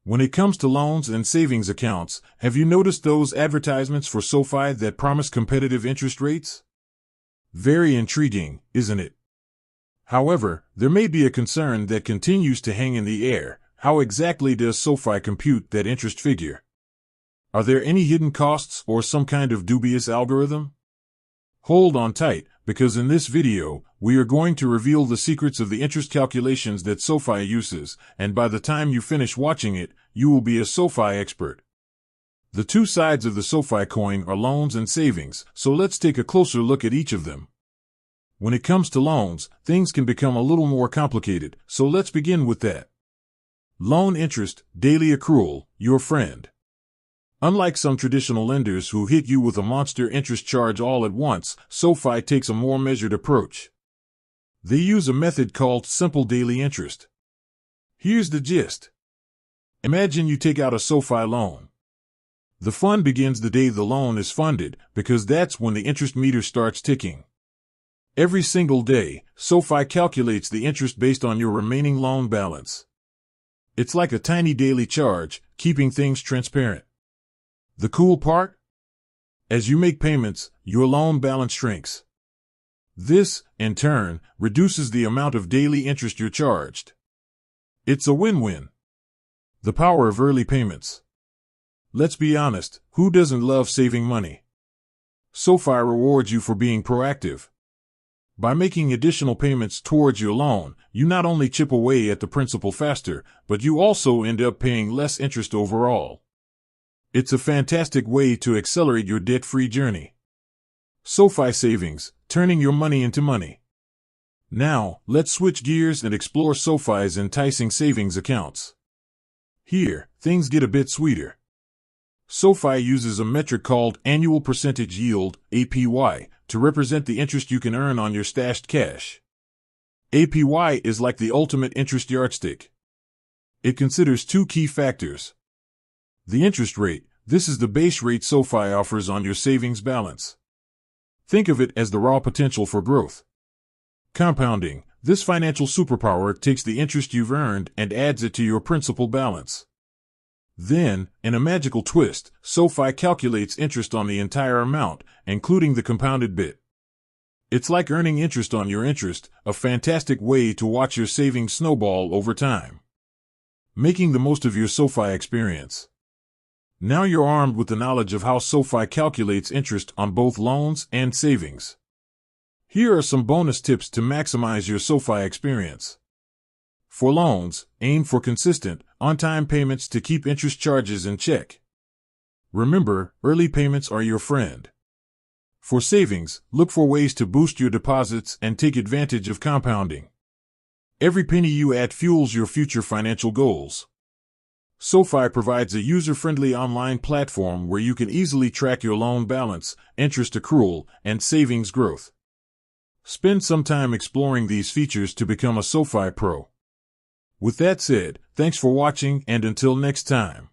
When it comes to loans and savings accounts, have you noticed those advertisements for Sofi that promise competitive interest rates? Very intriguing, isn't it? However, there may be a concern that continues to hang in the air. How exactly does Sofi compute that interest figure? Are there any hidden costs or some kind of dubious algorithm? Hold on tight, because in this video, we are going to reveal the secrets of the interest calculations that Sofi uses, and by the time you finish watching it, you will be a Sofi expert. The two sides of the Sofi coin are loans and savings, so let's take a closer look at each of them. When it comes to loans, things can become a little more complicated, so let's begin with that. Loan interest, daily accrual, your friend. Unlike some traditional lenders who hit you with a monster interest charge all at once, Sofi takes a more measured approach. They use a method called simple daily interest. Here's the gist. Imagine you take out a Sofi loan. The fun begins the day the loan is funded, because that's when the interest meter starts ticking. Every single day, Sofi calculates the interest based on your remaining loan balance. It's like a tiny daily charge, keeping things transparent. The cool part? As you make payments, your loan balance shrinks. This, in turn, reduces the amount of daily interest you're charged. It's a win-win. The power of early payments. Let's be honest, who doesn't love saving money? Sofi rewards you for being proactive. By making additional payments towards your loan, you not only chip away at the principal faster, but you also end up paying less interest overall. It's a fantastic way to accelerate your debt-free journey. Sofi Savings, turning your money into money. Now, let's switch gears and explore Sofi's enticing savings accounts. Here, things get a bit sweeter. Sofi uses a metric called annual percentage yield, APY, to represent the interest you can earn on your stashed cash. APY is like the ultimate interest yardstick. It considers two key factors. The interest rate, this is the base rate Sofi offers on your savings balance. Think of it as the raw potential for growth. Compounding, this financial superpower takes the interest you've earned and adds it to your principal balance. Then, in a magical twist, Sofi calculates interest on the entire amount, including the compounded bit. It's like earning interest on your interest, a fantastic way to watch your savings snowball over time. Making the most of your Sofi experience. Now you're armed with the knowledge of how Sofi calculates interest on both loans and savings. Here are some bonus tips to maximize your Sofi experience. For loans, aim for consistent, on-time payments to keep interest charges in check. Remember, early payments are your friend. For savings, look for ways to boost your deposits and take advantage of compounding. Every penny you add fuels your future financial goals. Sofi provides a user-friendly online platform where you can easily track your loan balance, interest accrual, and savings growth. Spend some time exploring these features to become a Sofi pro. With that said, thanks for watching, and until next time.